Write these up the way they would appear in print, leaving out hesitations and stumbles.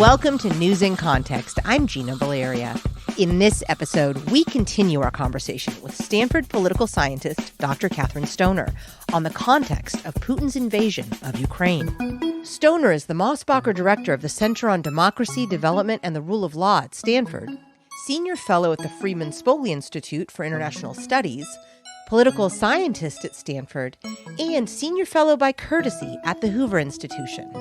Welcome to News in Context. I'm Gina Valeria. In this episode, we continue our conversation with Stanford political scientist Dr. Kathryn Stoner on the context of Putin's invasion of Ukraine. Stoner is the Mosbacher Director of the Center on Democracy, Development, and the Rule of Law at Stanford, Senior Fellow at the Freeman Spogli Institute for International Studies, political scientist at Stanford, and Senior Fellow by courtesy at the Hoover Institution.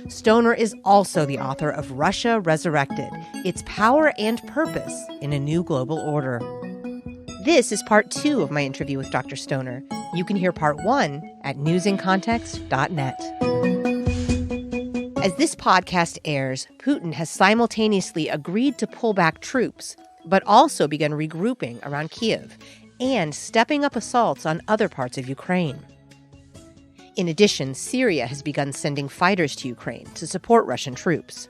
Stoner is also the author of Russia Resurrected, Its Power and Purpose in a New Global Order. This is part 2 of my interview with Dr. Stoner. You can hear part 1 at newsincontext.net. As this podcast airs, Putin has simultaneously agreed to pull back troops, but also begun regrouping around Kiev and stepping up assaults on other parts of Ukraine. In addition, Syria has begun sending fighters to Ukraine to support Russian troops.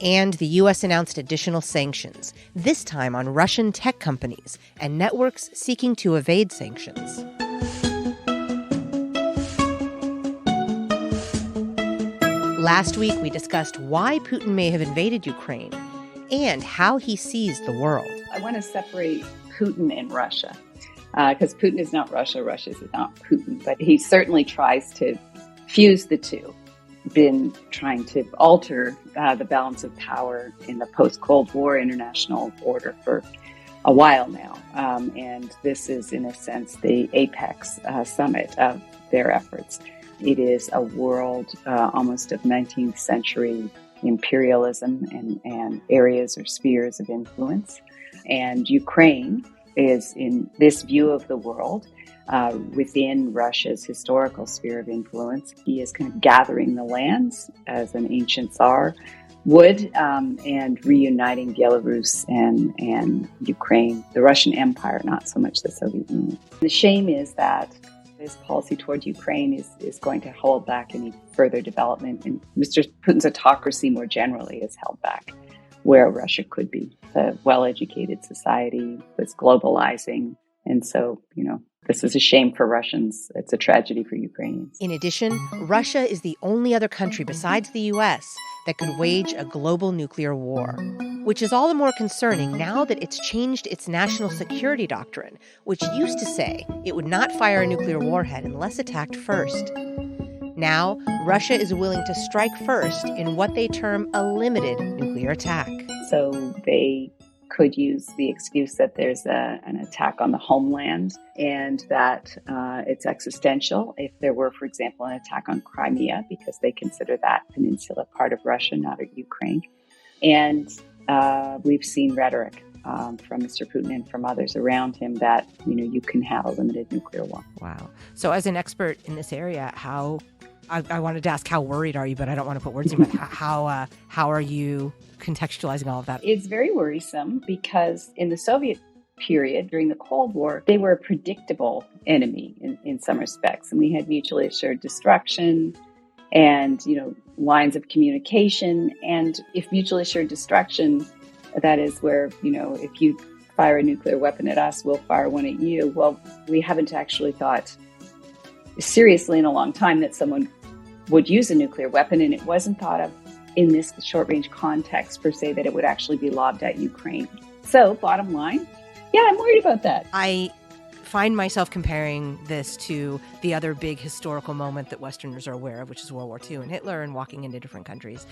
And the U.S. announced additional sanctions, this time on Russian tech companies and networks seeking to evade sanctions. Last week, we discussed why Putin may have invaded Ukraine and how he sees the world. I want to separate Putin and Russia. Because Putin is not Russia, Russia is not Putin. But he certainly tries to fuse the two. Been trying to alter the balance of power in the post-Cold War international order for a while now. And this is, in a sense, the apex summit of their efforts. It is a world almost of 19th century imperialism and areas or spheres of influence. And Ukraine is, in this view of the world, within Russia's historical sphere of influence. He is kind of gathering the lands as an ancient Tsar would, and reuniting Belarus and Ukraine, the Russian Empire, not so much the Soviet Union. The shame is that his policy toward Ukraine is going to hold back any further development, and Mr. Putin's autocracy more generally is held back where Russia could be. A well-educated society was globalizing. And so, this is a shame for Russians. It's a tragedy for Ukrainians. In addition, Russia is the only other country besides the U.S. that could wage a global nuclear war, which is all the more concerning now that it's changed its national security doctrine, which used to say it would not fire a nuclear warhead unless attacked first. Now, Russia is willing to strike first in what they term a limited nuclear attack. So they could use the excuse that there's an attack on the homeland and that it's existential if there were, for example, an attack on Crimea, because they consider that peninsula part of Russia, not of Ukraine. And we've seen rhetoric from Mr. Putin and from others around him that, you can have a limited nuclear war. Wow. So as an expert in this area, I wanted to ask, how worried are you? But I don't want to put words in your mouth. How are you contextualizing all of that? It's very worrisome because in the Soviet period, during the Cold War, they were a predictable enemy in some respects. And we had mutually assured destruction and, lines of communication. And if mutually assured destruction, that is where, if you fire a nuclear weapon at us, we'll fire one at you. Well, we haven't actually thought seriously in a long time that someone would use a nuclear weapon, and it wasn't thought of in this short-range context per se that it would actually be lobbed at Ukraine. So, bottom line, yeah, I'm worried about that. I find myself comparing this to the other big historical moment that Westerners are aware of, which is World War II and Hitler and walking into different countries.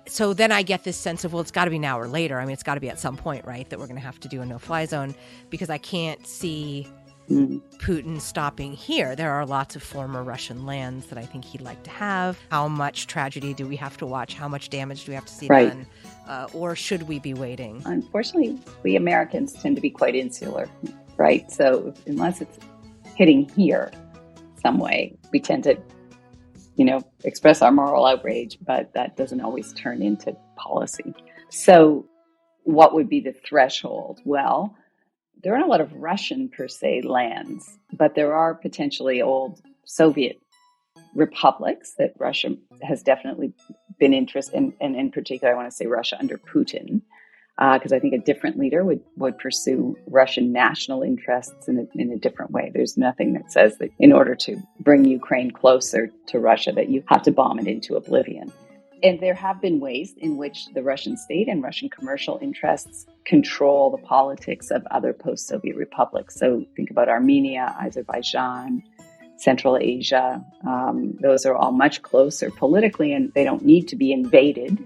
So then I get this sense of, well, it's got to be now or later. I mean, it's got to be at some point, right, that we're going to have to do a no-fly zone, because I can't see Putin stopping here. There are lots of former Russian lands that I think he'd like to have. How much tragedy do we have to watch? How much damage do we have to see done? Or should we be waiting? Unfortunately, we Americans tend to be quite insular, right? So unless it's hitting here some way, we tend to, express our moral outrage, but that doesn't always turn into policy. So what would be the threshold? Well, there aren't a lot of Russian, per se, lands, but there are potentially old Soviet republics that Russia has definitely been interested in, and in particular, I want to say Russia under Putin, because I think a different leader would pursue Russian national interests in a different way. There's nothing that says that in order to bring Ukraine closer to Russia that you have to bomb it into oblivion. And there have been ways in which the Russian state and Russian commercial interests control the politics of other post-Soviet republics. So think about Armenia, Azerbaijan, Central Asia. Those are all much closer politically, and they don't need to be invaded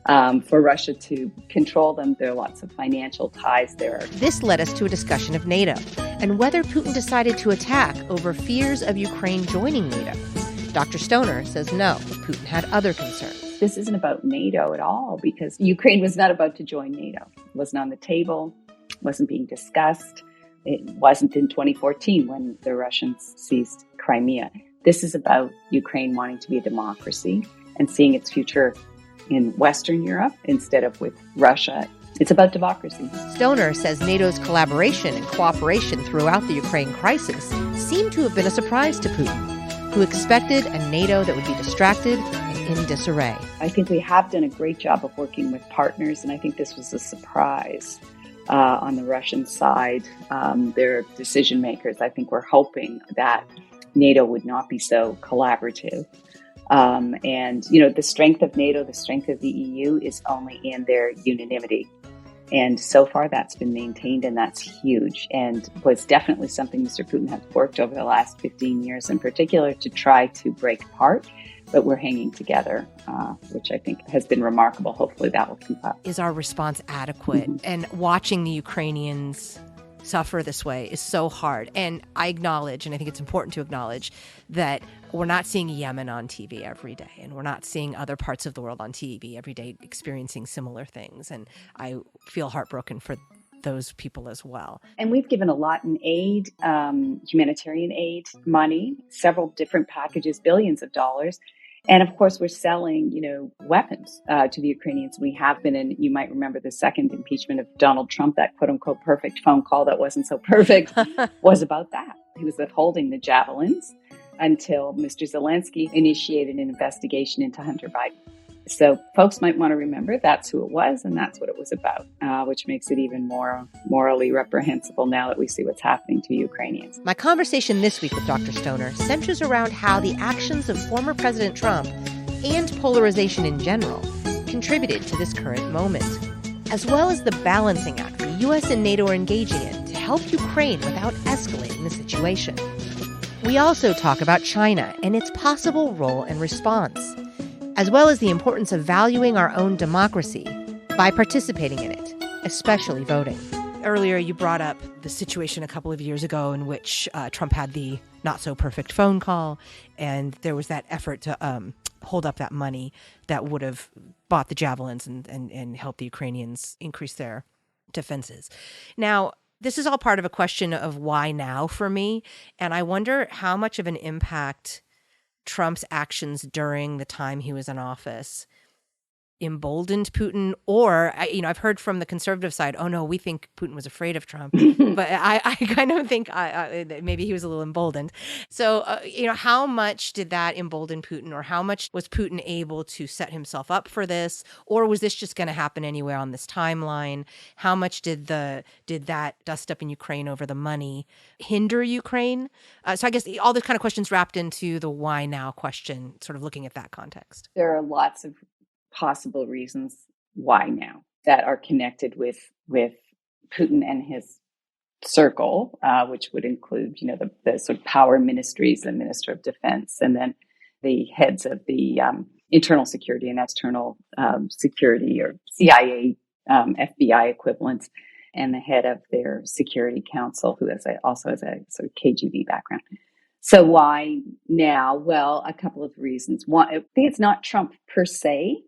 for Russia to control them. There are lots of financial ties there. This led us to a discussion of NATO and whether Putin decided to attack over fears of Ukraine joining NATO. Dr. Stoner says no, Putin had other concerns. This isn't about NATO at all, because Ukraine was not about to join NATO. It wasn't on the table, wasn't being discussed. It wasn't in 2014 when the Russians seized Crimea. This is about Ukraine wanting to be a democracy and seeing its future in Western Europe instead of with Russia. It's about democracy. Stoner says NATO's collaboration and cooperation throughout the Ukraine crisis seemed to have been a surprise to Putin, who expected a NATO that would be distracted and in disarray. I think we have done a great job of working with partners, and I think this was a surprise on the Russian side. Their decision makers, I think, were hoping that NATO would not be so collaborative. And, the strength of NATO, the strength of the EU is only in their unanimity. And so far that's been maintained, and that's huge, and was definitely something Mr. Putin has worked over the last 15 years in particular to try to break apart. But we're hanging together, which I think has been remarkable. Hopefully that will keep up. Is our response adequate? Mm-hmm. And watching the Ukrainians suffer this way is so hard. And I acknowledge, and I think it's important to acknowledge, that we're not seeing Yemen on TV every day, and we're not seeing other parts of the world on TV every day experiencing similar things. And I feel heartbroken for those people as well. And we've given a lot in aid, humanitarian aid, money, several different packages, billions of dollars. And of course, we're selling, weapons to the Ukrainians. We have been, and you might remember the second impeachment of Donald Trump, that quote unquote perfect phone call that wasn't so perfect, was about that. He was withholding the javelins until Mr. Zelensky initiated an investigation into Hunter Biden. So folks might want to remember that's who it was, and that's what it was about, which makes it even more morally reprehensible now that we see what's happening to Ukrainians. My conversation this week with Dr. Stoner centers around how the actions of former President Trump and polarization in general contributed to this current moment, as well as the balancing act the U.S. and NATO are engaging in to help Ukraine without escalating the situation. We also talk about China and its possible role and response, as well as the importance of valuing our own democracy by participating in it, especially voting. Earlier, you brought up the situation a couple of years ago in which Trump had the not-so-perfect phone call, and there was that effort to hold up that money that would have bought the javelins and helped the Ukrainians increase their defenses. Now, this is all part of a question of why now for me, and I wonder how much of an impact Trump's actions during the time he was in office emboldened Putin, or, I've heard from the conservative side, oh no, we think Putin was afraid of Trump, but I kind of think maybe he was a little emboldened. So, how much did that embolden Putin, or how much was Putin able to set himself up for this, or was this just going to happen anywhere on this timeline? How much did that dust up in Ukraine over the money hinder Ukraine? So I guess all the kind of questions wrapped into the why now question, sort of looking at that context. There are lots of possible reasons why now that are connected with Putin and his circle, which would include, the sort of power ministries, the Minister of Defense, and then the heads of the internal security and external security, or CIA, FBI equivalents, and the head of their Security Council, who also has a sort of KGB background. So why now? Well, a couple of reasons. One, I think it's not Trump per se.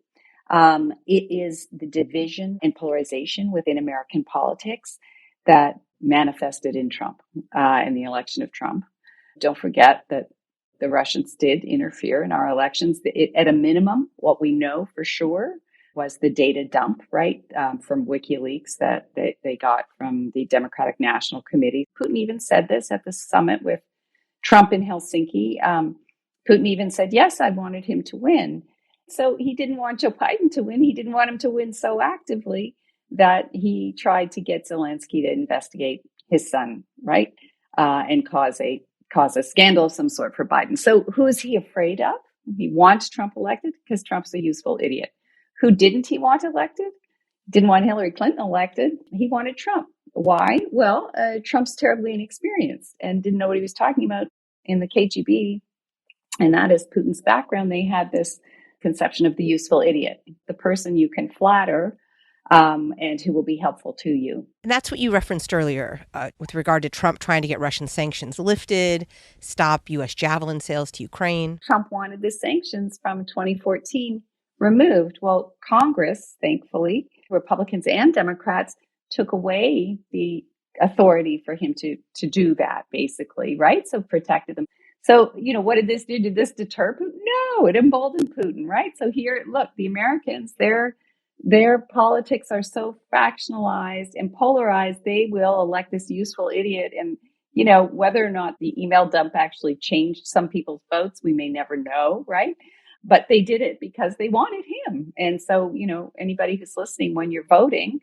It is the division and polarization within American politics that manifested in Trump, in the election of Trump. Don't forget that the Russians did interfere in our elections. At a minimum, what we know for sure was the data dump, right, from WikiLeaks that they got from the Democratic National Committee. Putin even said this at the summit with Trump in Helsinki. Putin even said, yes, I wanted him to win. So he didn't want Joe Biden to win. He didn't want him to win so actively that he tried to get Zelensky to investigate his son, right? And cause a scandal of some sort for Biden. So who is he afraid of? He wants Trump elected because Trump's a useful idiot. Who didn't he want elected? Didn't want Hillary Clinton elected. He wanted Trump. Why? Well, Trump's terribly inexperienced and didn't know what he was talking about in the KGB. And that is Putin's background. They had this conception of the useful idiot, the person you can flatter and who will be helpful to you. And that's what you referenced earlier with regard to Trump trying to get Russian sanctions lifted, stop U.S. Javelin sales to Ukraine. Trump wanted the sanctions from 2014 removed. Well, Congress, thankfully, Republicans and Democrats took away the authority for him to do that, basically, right? So protected them. So, what did this do? Did this deter Putin? No, it emboldened Putin, right? So here, look, the Americans, their politics are so fractionalized and polarized, they will elect this useful idiot. And, whether or not the email dump actually changed some people's votes, we may never know, right? But they did it because they wanted him. And so, anybody who's listening, when you're voting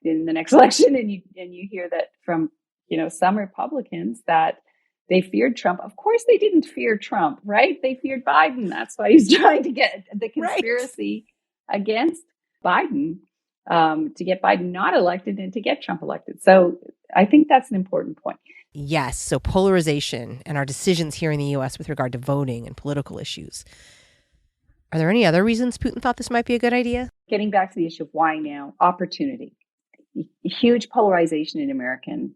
in the next election and you hear that from, some Republicans that they feared Trump. Of course, they didn't fear Trump, right? They feared Biden. That's why he's trying to get the conspiracy against Biden to get Biden not elected and to get Trump elected. So I think that's an important point. Yes. So polarization and our decisions here in the U.S. with regard to voting and political issues. Are there any other reasons Putin thought this might be a good idea? Getting back to the issue of why now, opportunity. Huge polarization in American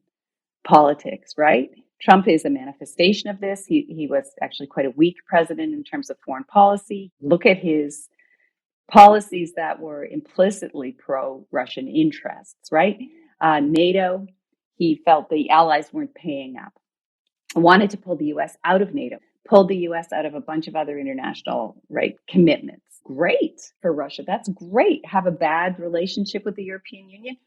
politics, right? Trump is a manifestation of this. He was actually quite a weak president in terms of foreign policy. Look at his policies that were implicitly pro-Russian interests, right? NATO, he felt the allies weren't paying up. Wanted to pull the U.S. out of NATO, pulled the U.S. out of a bunch of other international commitments. Great for Russia. That's great. Have a bad relationship with the European Union.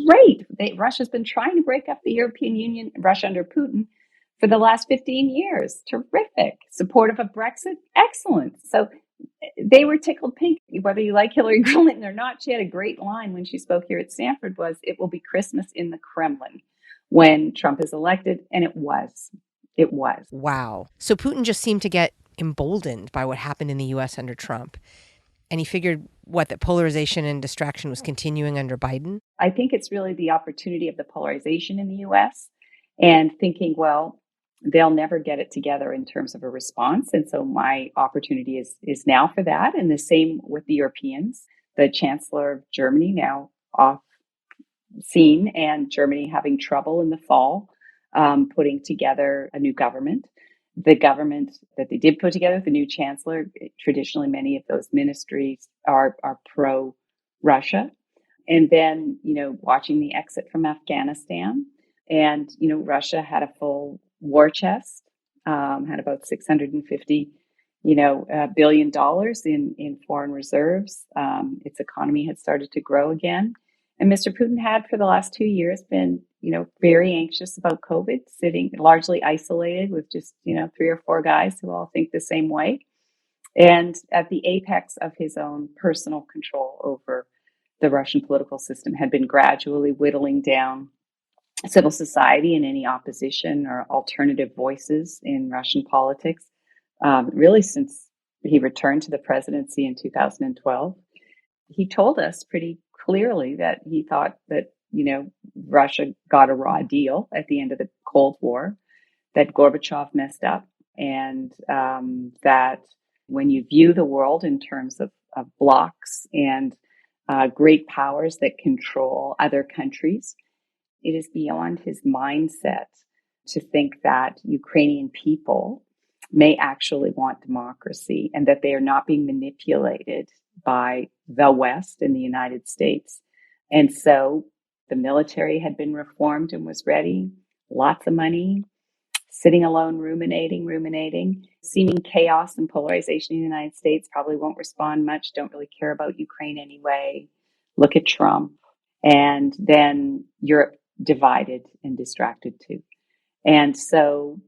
Great. Russia's been trying to break up the European Union, Russia under Putin, for the last 15 years. Terrific. Supportive of Brexit. Excellent. So they were tickled pink. Whether you like Hillary Clinton or not, she had a great line when she spoke here at Stanford was, "It will be Christmas in the Kremlin when Trump is elected." And it was. It was. Wow. So Putin just seemed to get emboldened by what happened in the U.S. under Trump. And he figured, that polarization and distraction was continuing under Biden? I think it's really the opportunity of the polarization in the U.S. and thinking, well, they'll never get it together in terms of a response. And so my opportunity is now for that. And the same with the Europeans. The Chancellor of Germany now off scene, and Germany having trouble in the fall putting together a new government. The government that they did put together, the new chancellor, traditionally many of those ministries are pro-Russia. And then, watching the exit from Afghanistan. And, Russia had a full war chest, had about $650, $billion in foreign reserves. Its economy had started to grow again. And Mr. Putin had for the last 2 years been, very anxious about COVID, sitting largely isolated with just, 3 or 4 guys who all think the same way. And at the apex of his own personal control over the Russian political system, had been gradually whittling down civil society and any opposition or alternative voices in Russian politics, really since he returned to the presidency in 2012. He told us pretty clearly that he thought that, Russia got a raw deal at the end of the Cold War, that Gorbachev messed up, and that when you view the world in terms of blocs and great powers that control other countries, it is beyond his mindset to think that Ukrainian people may actually want democracy and that they are not being manipulated by the West and the United States. And so the military had been reformed and was ready, lots of money, sitting alone, ruminating, seeming chaos and polarization in the United States, probably won't respond much, don't really care about Ukraine anyway. Look at Trump. And then Europe divided and distracted too. And so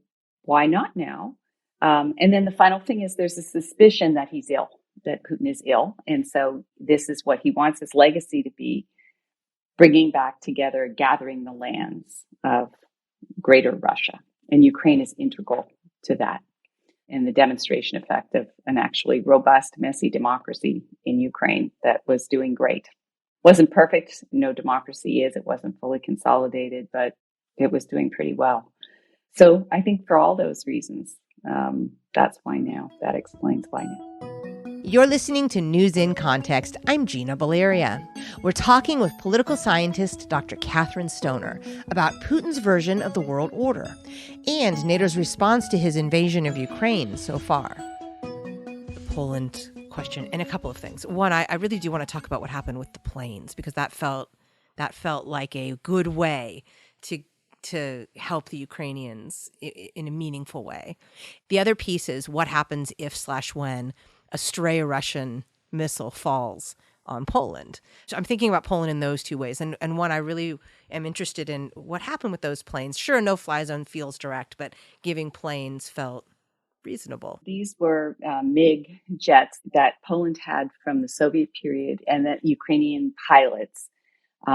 why not now? And then the final thing is there's a suspicion that he's ill, that Putin is ill. And so this is what he wants his legacy to be, bringing back together, gathering the lands of greater Russia. And Ukraine is integral to that. and the demonstration effect of an actually robust, messy democracy in Ukraine that was doing great. Wasn't perfect. No democracy is. It wasn't fully consolidated, but it was doing pretty well. So I think for all those reasons, that's why now. That explains why now. You're listening to News in Context. I'm Gina Valeria. We're talking with political scientist Dr. Kathryn Stoner about Putin's version of the world order and NATO's response to his invasion of Ukraine so far. The Poland question and a couple of things. One, I really do want to talk about what happened with the planes, because that felt like a good way to help the Ukrainians in a meaningful way. The other piece is what happens if/when a stray Russian missile falls on Poland. So I'm thinking about Poland in those two ways. And one, I really am interested in what happened with those planes. Sure, no fly zone feels direct, but giving planes felt reasonable. These were MiG jets that Poland had from the Soviet period and that Ukrainian pilots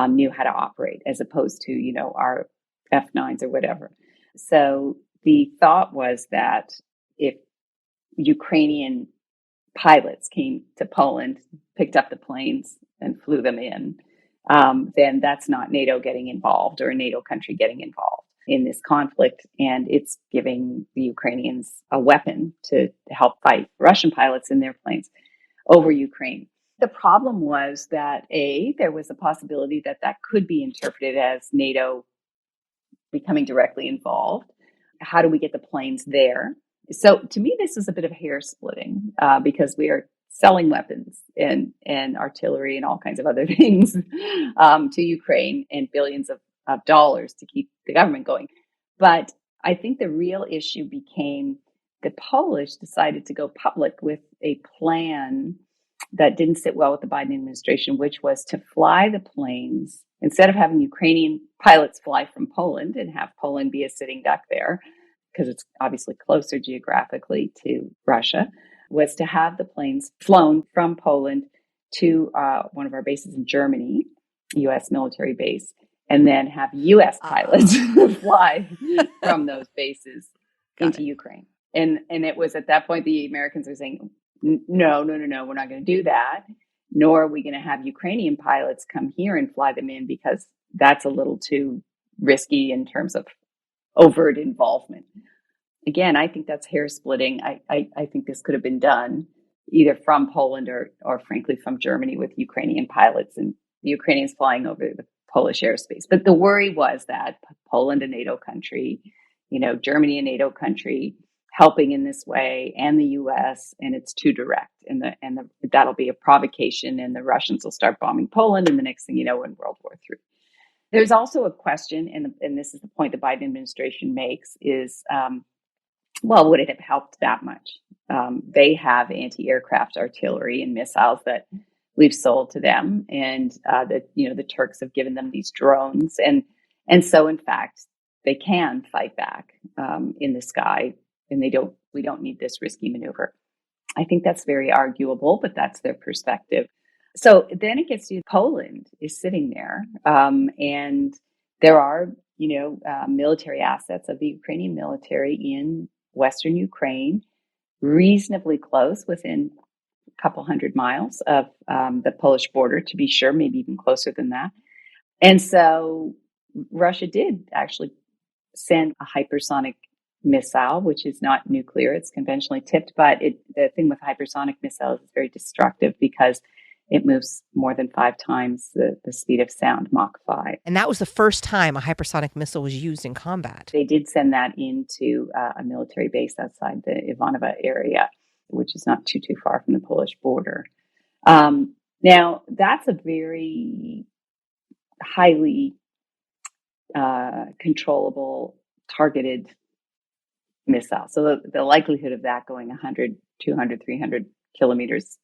knew how to operate, as opposed to, our F-9s or whatever. So the thought was that if Ukrainian pilots came to Poland, picked up the planes and flew them in, then that's not NATO getting involved or a NATO country getting involved in this conflict. And it's giving the Ukrainians a weapon to help fight Russian pilots in their planes over Ukraine. The problem was that, there was a possibility that could be interpreted as NATO becoming directly involved. How do we get the planes there? So to me, this is a bit of hair splitting because we are selling weapons and artillery and all kinds of other things to Ukraine and billions of dollars to keep the government going. But I think the real issue became the Polish decided to go public with a plan that didn't sit well with the Biden administration, which was to fly the planes instead of having Ukrainian pilots fly from Poland and have Poland be a sitting duck there, because it's obviously closer geographically to Russia, was to have the planes flown from Poland to one of our bases in Germany, U.S. military base, and then have U.S. pilots fly from those bases into Ukraine. And it was at that point the Americans were saying, no, we're not going to do that. Nor are we going to have Ukrainian pilots come here and fly them in, because that's a little too risky in terms of overt involvement. Again, I think that's hair splitting. I think this could have been done either from Poland or frankly from Germany with Ukrainian pilots and the Ukrainians flying over the Polish airspace. But the worry was that Poland, a NATO country, Germany, a NATO country, helping in this way, and the U.S., and it's too direct, and that'll be a provocation, and the Russians will start bombing Poland, and the next thing you know, in World War III. There's also a question, and this is the point the Biden administration makes, is, would it have helped that much? They have anti-aircraft artillery and missiles that we've sold to them, and the Turks have given them these drones, and so in fact they can fight back in the sky. And we don't need this risky maneuver. I think that's very arguable, but that's their perspective. So then it gets to Poland is sitting there, and there are, military assets of the Ukrainian military in Western Ukraine, reasonably close, within a couple hundred miles of the Polish border, to be sure, maybe even closer than that. And so Russia did actually send a hypersonic missile, which is not nuclear, it's conventionally tipped, but the thing with hypersonic missiles is very destructive because it moves more than 5 times the speed of sound, Mach 5. And that was the first time a hypersonic missile was used in combat. They did send that into a military base outside the Ivanova area, which is not too far from the Polish border. Now, that's a very highly controllable, targeted missile. So the likelihood of that going 100, 200, 300 kilometers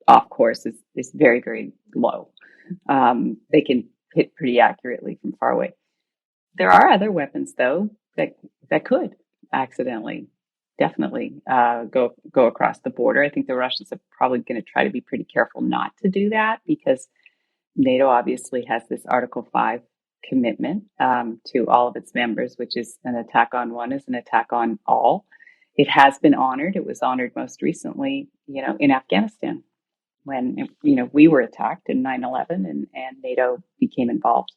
off course is very, very low. They can hit pretty accurately from far away. There are other weapons, though, that could accidentally, definitely go across the border. I think the Russians are probably going to try to be pretty careful not to do that, because NATO obviously has this Article 5 commitment to all of its members, which is an attack on one is an attack on all. It has been honored. It was honored most recently, in Afghanistan when, we were attacked in 9/11 and NATO became involved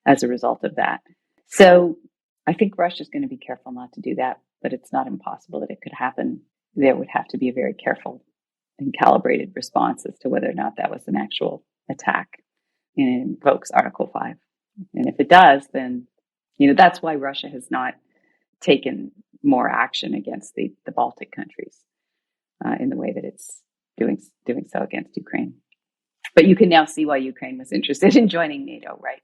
as a result of that. So I think Russia's going to be careful not to do that, but it's not impossible that it could happen. There would have to be a very careful and calibrated response as to whether or not that was an actual attack and it invokes Article 5. And if it does, then, that's why Russia has not taken more action against the Baltic countries in the way that it's doing so against Ukraine. But you can now see why Ukraine was interested in joining NATO, right?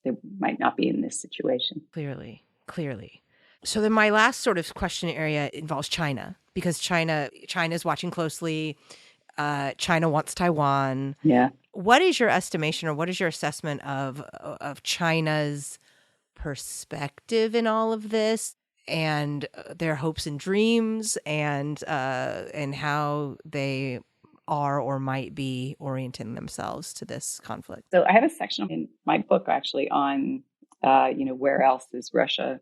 They might not be in this situation. Clearly. So then my last sort of question area involves China, because China is watching closely. China wants Taiwan. Yeah. What is your estimation, or what is your assessment of China's perspective in all of this, and their hopes and dreams, and how they are or might be orienting themselves to this conflict? So I have a section in my book actually on, where else is Russia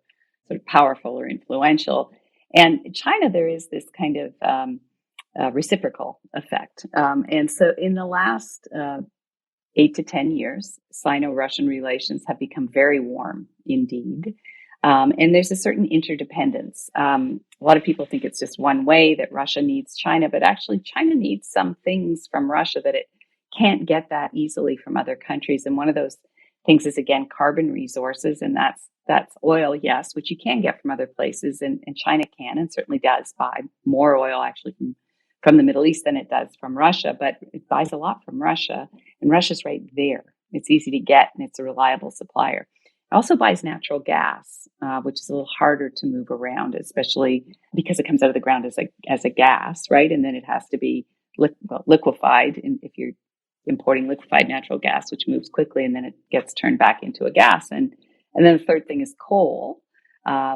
sort of powerful or influential? And in China, there is this kind of reciprocal effect. And so in the last 8 to 10 years, Sino-Russian relations have become very warm indeed. And there's a certain interdependence. A lot of people think it's just one way, that Russia needs China, but actually China needs some things from Russia that it can't get that easily from other countries. And one of those things is, again, carbon resources. And that's oil, yes, which you can get from other places. And China can and certainly does buy more oil actually from the Middle East than it does from Russia, but it buys a lot from Russia. And Russia's right there. It's easy to get and it's a reliable supplier. It also buys natural gas, which is a little harder to move around, especially because it comes out of the ground as a gas, right? And then it has to be liquefied. And if you're importing liquefied natural gas, which moves quickly, and then it gets turned back into a gas. And then the third thing is coal,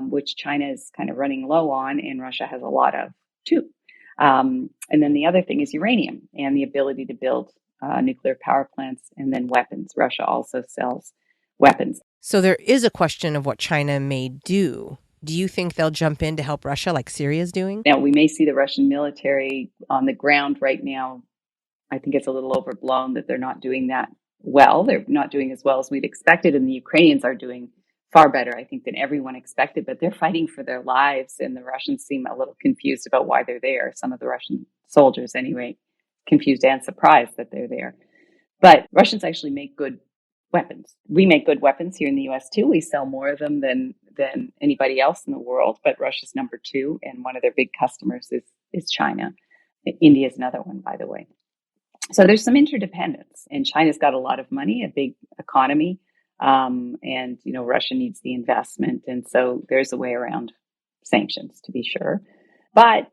which China is kind of running low on, and Russia has a lot of too. And then the other thing is uranium and the ability to build nuclear power plants, and then weapons. Russia also sells weapons. So there is a question of what China may do. Do you think they'll jump in to help Russia like Syria's doing? Now, we may see the Russian military on the ground right now. I think it's a little overblown that they're not doing that well. They're not doing as well as we'd expected, and the Ukrainians are doing far better, I think, than everyone expected, but they're fighting for their lives, and the Russians seem a little confused about why they're there. Some of the Russian soldiers, anyway, confused and surprised that they're there. But Russians actually make good weapons. We make good weapons here in the US too. We sell more of them than anybody else in the world, but Russia's number 2, and one of their big customers is China. India is another one, by the way. So there's some interdependence, and China's got a lot of money, a big economy. And, Russia needs the investment. And so there's a way around sanctions, to be sure. But,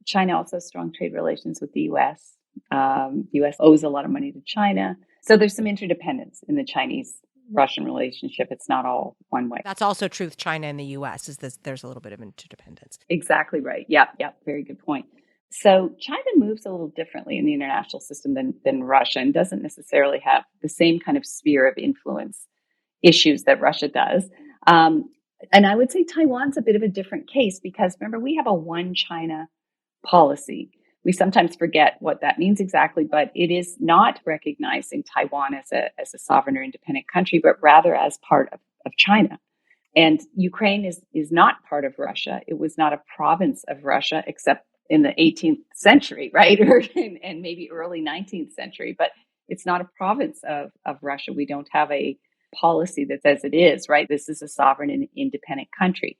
China also has strong trade relations with the U.S. The U.S. owes a lot of money to China. So there's some interdependence in the Chinese-Russian relationship. It's not all one way. That's also true with China and the U.S. There's a little bit of interdependence. Exactly right. Yeah. Very good point. So China moves a little differently in the international system than Russia, and doesn't necessarily have the same kind of sphere of influence issues that Russia does. And I would say Taiwan's a bit of a different case, because remember, we have a one China policy. We sometimes forget what that means exactly, but it is not recognizing Taiwan as a sovereign or independent country, but rather as part of China. And Ukraine is not part of Russia. It was not a province of Russia, except in the 18th century, right? And maybe early 19th century, but it's not a province of Russia. We don't have a policy that says it is, right? This is a sovereign and independent country.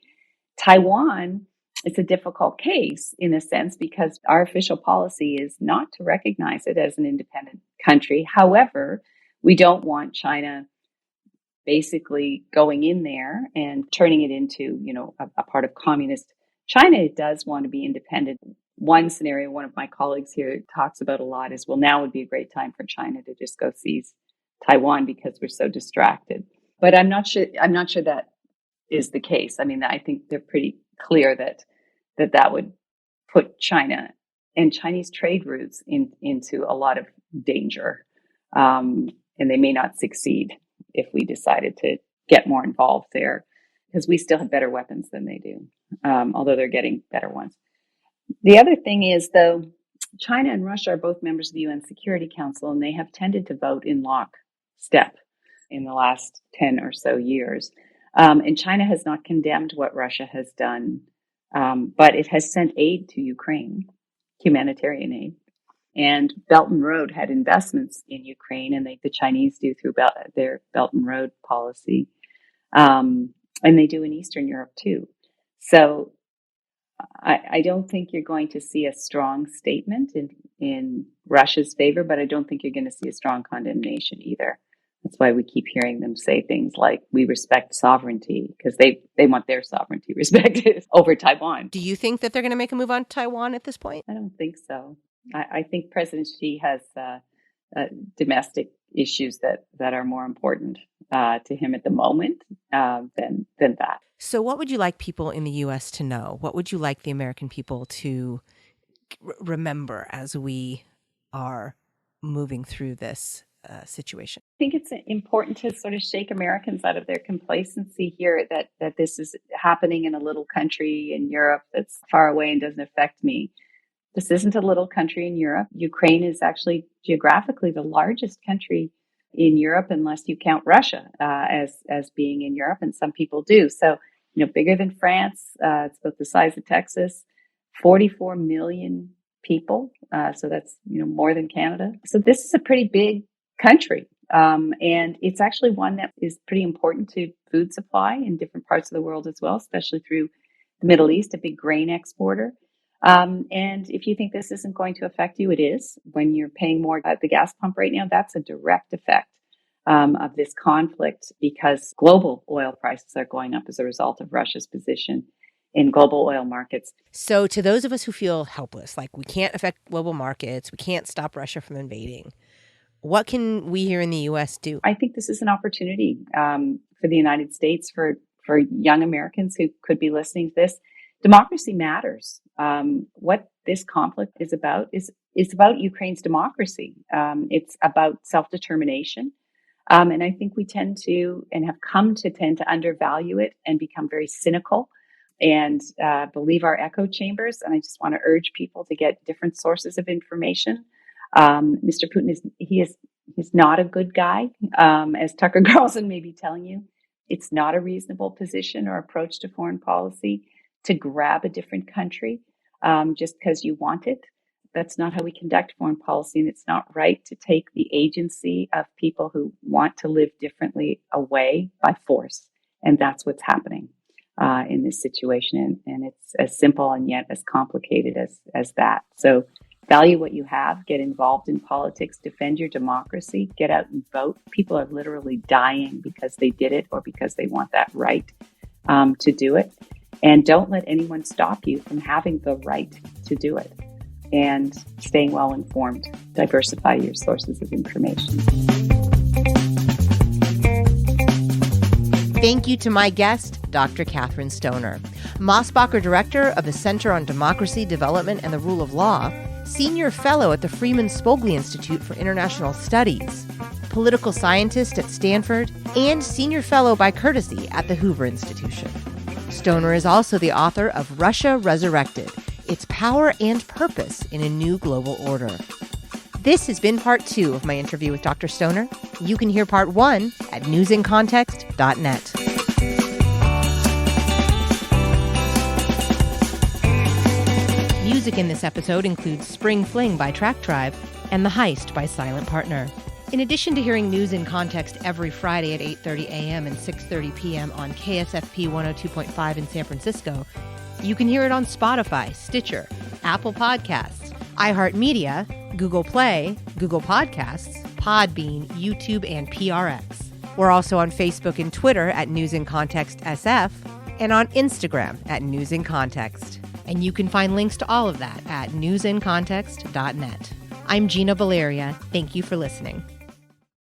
Taiwan, it's a difficult case in a sense, because our official policy is not to recognize it as an independent country. However, we don't want China basically going in there and turning it into, a part of communist China. It does want to be independent. One scenario one of my colleagues here talks about a lot is, well, now would be a great time for China to just go seize Taiwan because we're so distracted. But I'm not sure that is the case. I mean, I think they're pretty clear that would put China and Chinese trade routes into a lot of danger. And they may not succeed if we decided to get more involved there. because we still have better weapons than they do, although they're getting better ones. The other thing is, though, China and Russia are both members of the UN Security Council, and they have tended to vote in lockstep in the last 10 or so years. And China has not condemned what Russia has done, but it has sent aid to Ukraine, humanitarian aid. And Belt and Road had investments in Ukraine, and the Chinese do through their Belt and Road policy. And they do in Eastern Europe too. So I don't think you're going to see a strong statement in Russia's favor, but I don't think you're going to see a strong condemnation either. That's why we keep hearing them say things like, we respect sovereignty, because they want their sovereignty respected over Taiwan. Do you think that they're going to make a move on Taiwan at this point? I don't think so. I think President Xi has domestic issues that are more important to him at the moment than that. So what would you like people in the U.S. to know? What would you like the American people to remember as we are moving through this situation? I think it's important to sort of shake Americans out of their complacency here that this is happening in a little country in Europe that's far away and doesn't affect me. This isn't a little country in Europe. Ukraine is actually geographically the largest country in Europe, unless you count Russia as being in Europe, and some people do. So, bigger than France. It's about the size of Texas. 44 million people. So that's more than Canada. So this is a pretty big country, and it's actually one that is pretty important to food supply in different parts of the world as well, especially through the Middle East, a big grain exporter. And if you think this isn't going to affect you, it is. When you're paying more at the gas pump right now, that's a direct effect of this conflict, because global oil prices are going up as a result of Russia's position in global oil markets. So to those of us who feel helpless, like we can't affect global markets, we can't stop Russia from invading, what can we here in the U.S. do? I think this is an opportunity for the United States, for young Americans who could be listening to this. Democracy matters. What this conflict is about is about Ukraine's democracy. It's about self-determination. And I think we tend to, and have come to tend to, undervalue it and become very cynical and believe our echo chambers. And I just want to urge people to get different sources of information. Mr. Putin he's not a good guy, as Tucker Carlson may be telling you. It's not a reasonable position or approach to foreign policy to grab a different country just because you want it. That's not how we conduct foreign policy, and it's not right to take the agency of people who want to live differently away by force. And that's what's happening in this situation. And it's as simple and yet as complicated as that. So value what you have, get involved in politics, defend your democracy, get out and vote. People are literally dying because they did it or because they want that right to do it. And don't let anyone stop you from having the right to do it. And staying well informed, diversify your sources of information. Thank you to my guest, Dr. Kathryn Stoner, Mosbacher Director of the Center on Democracy, Development, and the Rule of Law, Senior Fellow at the Freeman Spogli Institute for International Studies, Political Scientist at Stanford, and Senior Fellow by courtesy at the Hoover Institution. Stoner is also the author of Russia Resurrected, Its Power and Purpose in a New Global Order. This has been part 2 of my interview with Dr. Stoner. You can hear part 1 at newsincontext.net. Music in this episode includes Spring Fling by Track Tribe and The Heist by Silent Partner. In addition to hearing News in Context every Friday at 8:30 a.m. and 6:30 p.m. on KSFP 102.5 in San Francisco, you can hear it on Spotify, Stitcher, Apple Podcasts, iHeartMedia, Google Play, Google Podcasts, Podbean, YouTube, and PRX. We're also on Facebook and Twitter at News in Context SF and on Instagram at News in Context. And you can find links to all of that at newsincontext.net. I'm Gina Valeria. Thank you for listening.